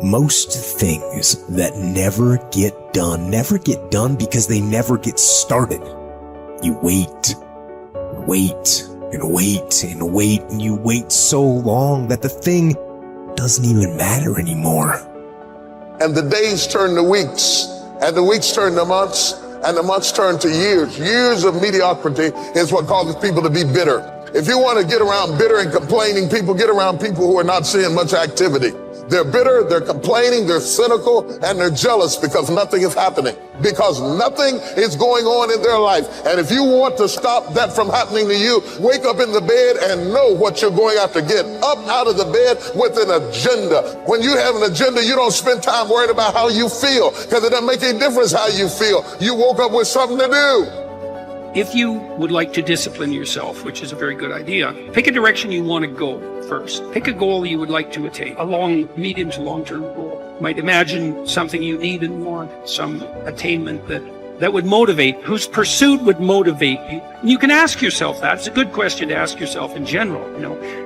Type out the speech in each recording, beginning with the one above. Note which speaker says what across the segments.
Speaker 1: Most things that never get done because they never get started. You wait, and wait, and wait, and wait, and you wait so long that the thing doesn't even matter anymore.
Speaker 2: And the days turn to weeks, and the weeks turn to months, and the months turn to years. Years of mediocrity is what causes people to be bitter. If you want to get around bitter and complaining people, get around people who are not seeing much activity. They're bitter, they're complaining, they're cynical, and they're jealous because nothing is happening, because nothing is going on in their life. And if you want to stop that from happening to you, wake up in the bed and know what you're going after. Get up out of the bed with an agenda. When you have an agenda, you don't spend time worried about how you feel, because it doesn't make any difference how you feel. You woke up with something to do.
Speaker 3: If you would like to discipline yourself, which is a very good idea, pick a direction you want to go first. Pick a goal you would like to attain, a long, medium to long-term goal. You might imagine something you need and want, some attainment that would motivate, whose pursuit would motivate you. And you can ask yourself that. It's a good question to ask yourself in general.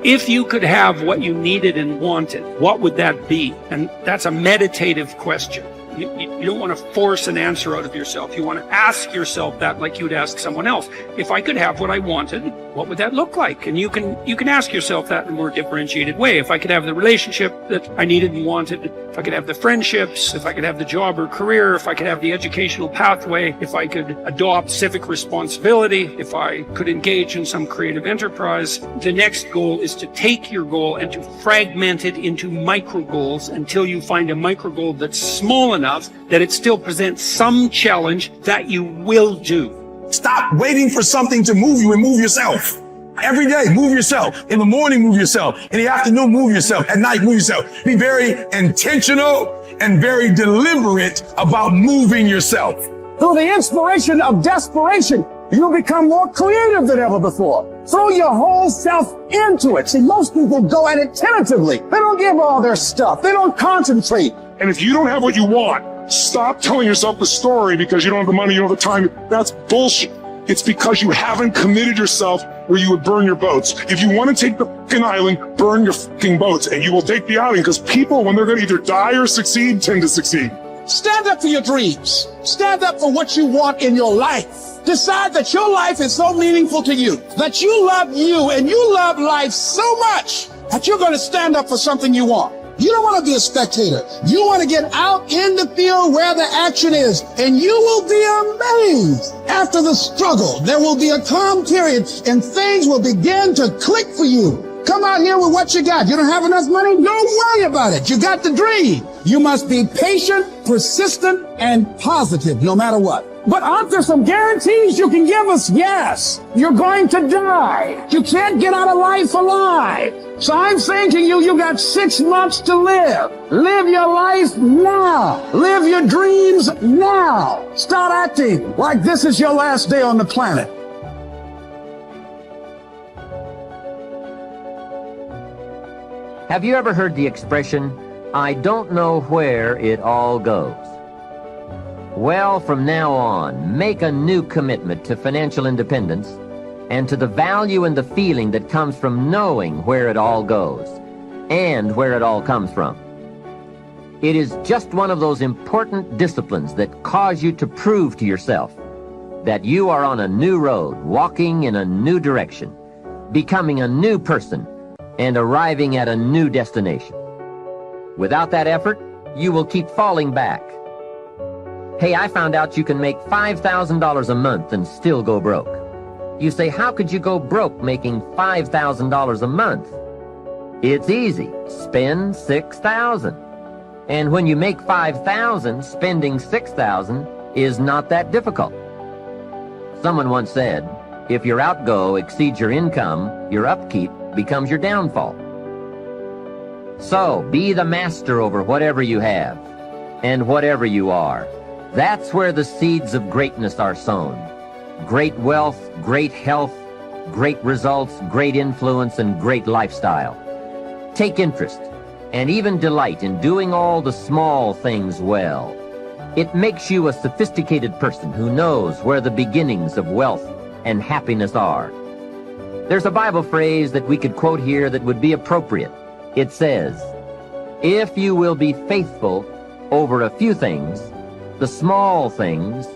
Speaker 3: If you could have what you needed and wanted, what would that be? And that's a meditative question. You don't want to force an answer out of yourself. You want to ask yourself that like you would ask someone else. If I could have what I wanted, what would that look like? And you can ask yourself that in a more differentiated way. If I could have the relationship that I needed and wanted, if I could have the friendships, if I could have the job or career, if I could have the educational pathway, if I could adopt civic responsibility, if I could engage in some creative enterprise. The next goal is to take your goal and to fragment it into micro goals until you find a micro goal that's small enough that it still presents some challenge that you will do.
Speaker 4: Stop waiting for something to move you and move yourself. Every day, move yourself. In the morning, move yourself. In the afternoon, move yourself. At night, move yourself. Be very intentional and very deliberate about moving yourself.
Speaker 5: Through the inspiration of desperation, you'll become more creative than ever before. Throw your whole self into it. See, most people go at it tentatively. They don't give all their stuff. They don't concentrate.
Speaker 6: And if you don't have what you want, stop telling yourself the story because you don't have the money, you don't have the time. That's bullshit. It's because you haven't committed yourself where you would burn your boats. If you want to take the fucking island, burn your fucking boats, and you will take the island, because people, when they're going to either die or succeed, tend to succeed.
Speaker 5: Stand up for your dreams. Stand up for what you want in your life. Decide that your life is so meaningful to you, that you love you and you love life so much that you're going to stand up for something you want. You don't want to be a spectator. You want to get out in the field where the action is, and you will be amazed. After the struggle, there will be a calm period, and things will begin to click for you. Come out here with what you got. You don't have enough money? Don't worry about it. You got the dream. You must be patient, persistent, and positive no matter what. But aren't there some guarantees you can give us? Yes. You're going to die. You can't get out of life alive. So I'm saying to you, you got 6 months to live. Live your life now. Live your dreams now. Start acting like this is your last day on the planet.
Speaker 7: Have you ever heard the expression, I don't know where it all goes? Well, from now on, make a new commitment to financial independence and to the value and the feeling that comes from knowing where it all goes and where it all comes from. It is just one of those important disciplines that cause you to prove to yourself that you are on a new road, walking in a new direction, becoming a new person, and arriving at a new destination. Without that effort, you will keep falling back. Hey, I found out you can make $5,000 a month and still go broke. You say, how could you go broke making $5,000 a month? It's easy. Spend $6,000. And when you make $5,000, spending $6,000 is not that difficult. Someone once said, if your outgo exceeds your income, your upkeep becomes your downfall. So, be the master over whatever you have and whatever you are. That's where the seeds of greatness are sown. Great wealth, great health, great results, great influence, and great lifestyle. Take interest and even delight in doing all the small things well. It makes you a sophisticated person who knows where the beginnings of wealth and happiness are. There's a Bible phrase that we could quote here that would be appropriate. It says, If you will be faithful over a few things, the small things,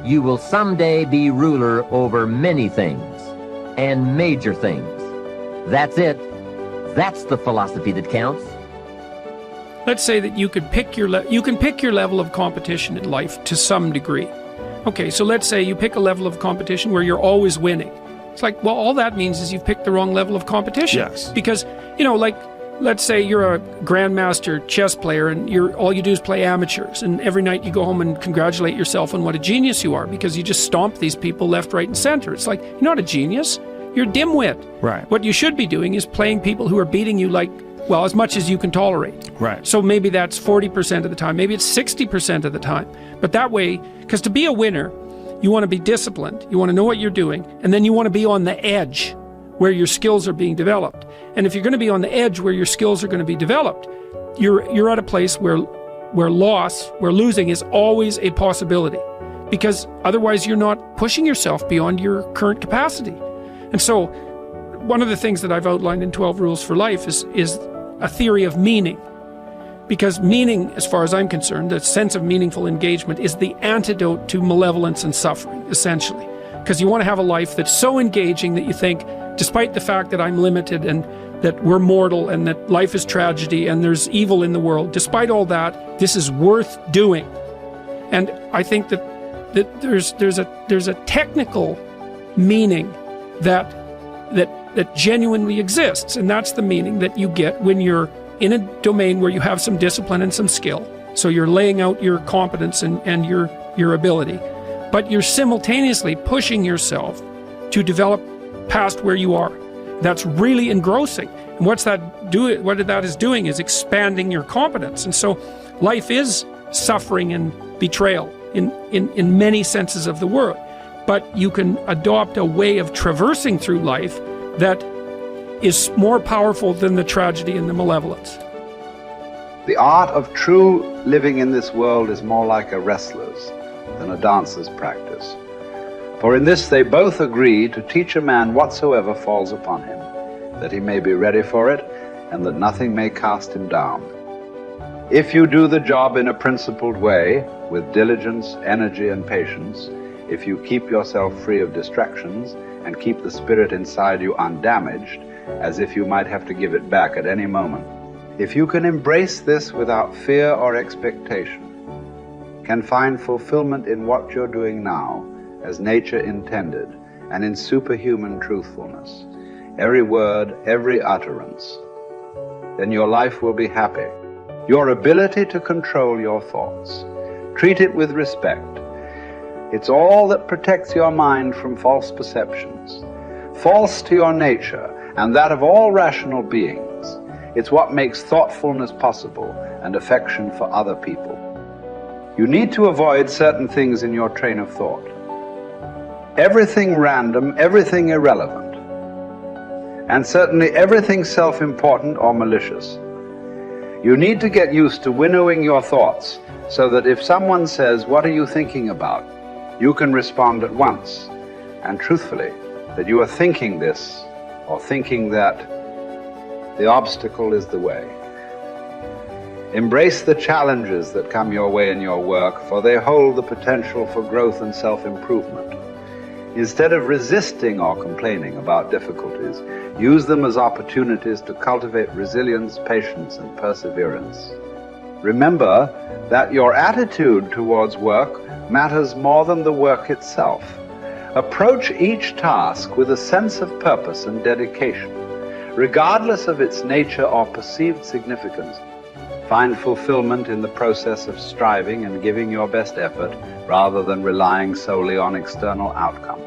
Speaker 7: you will someday be ruler over many things and major things. That's it. That's the philosophy that counts.
Speaker 3: Let's say that you can pick your level of competition in life to some degree. Okay, so let's say you pick a level of competition where you're always winning. It's like, well, all that means is you've picked the wrong level of competition.
Speaker 4: Yes.
Speaker 3: Because, like, let's say you're a grandmaster chess player and all you do is play amateurs, and every night you go home and congratulate yourself on what a genius you are because you just stomp these people left, right, and center. It's like, you're not a genius. You're a dimwit.
Speaker 4: Right.
Speaker 3: What you should be doing is playing people who are beating you as much as you can tolerate.
Speaker 4: Right.
Speaker 3: So maybe that's 40% of the time. Maybe it's 60% of the time. But that way, because to be a winner, you want to be disciplined. You want to know what you're doing. And then you want to be on the edge where your skills are being developed. And if you're going to be on the edge where your skills are going to be developed, you're at a place where losing is always a possibility. Because otherwise you're not pushing yourself beyond your current capacity. And so one of the things that I've outlined in 12 Rules for Life is a theory of meaning. Because meaning, as far as I'm concerned, the sense of meaningful engagement is the antidote to malevolence and suffering, essentially. Because you want to have a life that's so engaging that you think, despite the fact that I'm limited and that we're mortal and that life is tragedy and there's evil in the world, despite all that, this is worth doing. And I think that there's a technical meaning that genuinely exists, and that's the meaning that you get when you're in a domain where you have some discipline and some skill. So you're laying out your competence and your ability, but you're simultaneously pushing yourself to develop past where you are. That's really engrossing. And what that is doing is expanding your competence. And so life is suffering and betrayal in many senses of the word. But you can adopt a way of traversing through life that is more powerful than the tragedy and the malevolence.
Speaker 8: The art of true living in this world is more like a wrestler's than a dancer's practice. For in this they both agree to teach a man whatsoever falls upon him, that he may be ready for it, and that nothing may cast him down. If you do the job in a principled way, with diligence, energy, and patience, if you keep yourself free of distractions and keep the spirit inside you undamaged, as if you might have to give it back at any moment, if you can embrace this without fear or expectation, can find fulfillment in what you're doing now, as nature intended, and in superhuman truthfulness, every word, every utterance, then your life will be happy. Your ability to control your thoughts, treat it with respect. It's all that protects your mind from false perceptions, false to your nature and that of all rational beings. It's what makes thoughtfulness possible and affection for other people. You need to avoid certain things in your train of thought. Everything random, everything irrelevant, and certainly everything self-important or malicious. You need to get used to winnowing your thoughts so that if someone says, "What are you thinking about?" you can respond at once and truthfully that you are thinking this or thinking that. The obstacle is the way. Embrace the challenges that come your way in your work, for they hold the potential for growth and self-improvement. Instead of resisting or complaining about difficulties, use them as opportunities to cultivate resilience, patience, and perseverance. Remember that your attitude towards work matters more than the work itself. Approach each task with a sense of purpose and dedication, regardless of its nature or perceived significance. Find fulfillment in the process of striving and giving your best effort rather than relying solely on external outcome.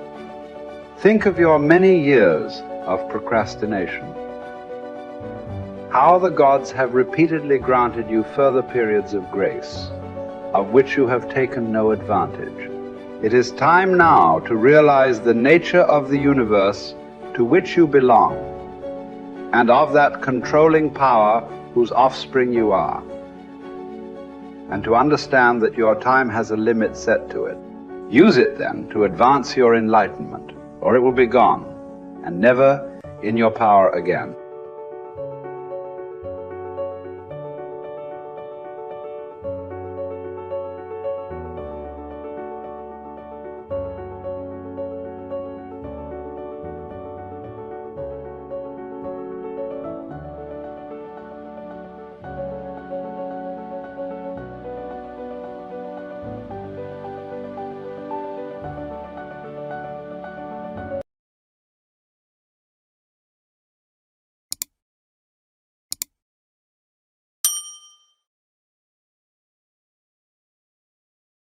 Speaker 8: Think of your many years of procrastination. How the gods have repeatedly granted you further periods of grace, of which you have taken no advantage. It is time now to realize the nature of the universe to which you belong, and of that controlling power whose offspring you are, and to understand that your time has a limit set to it. Use it then to advance your enlightenment, or it will be gone, and never in your power again.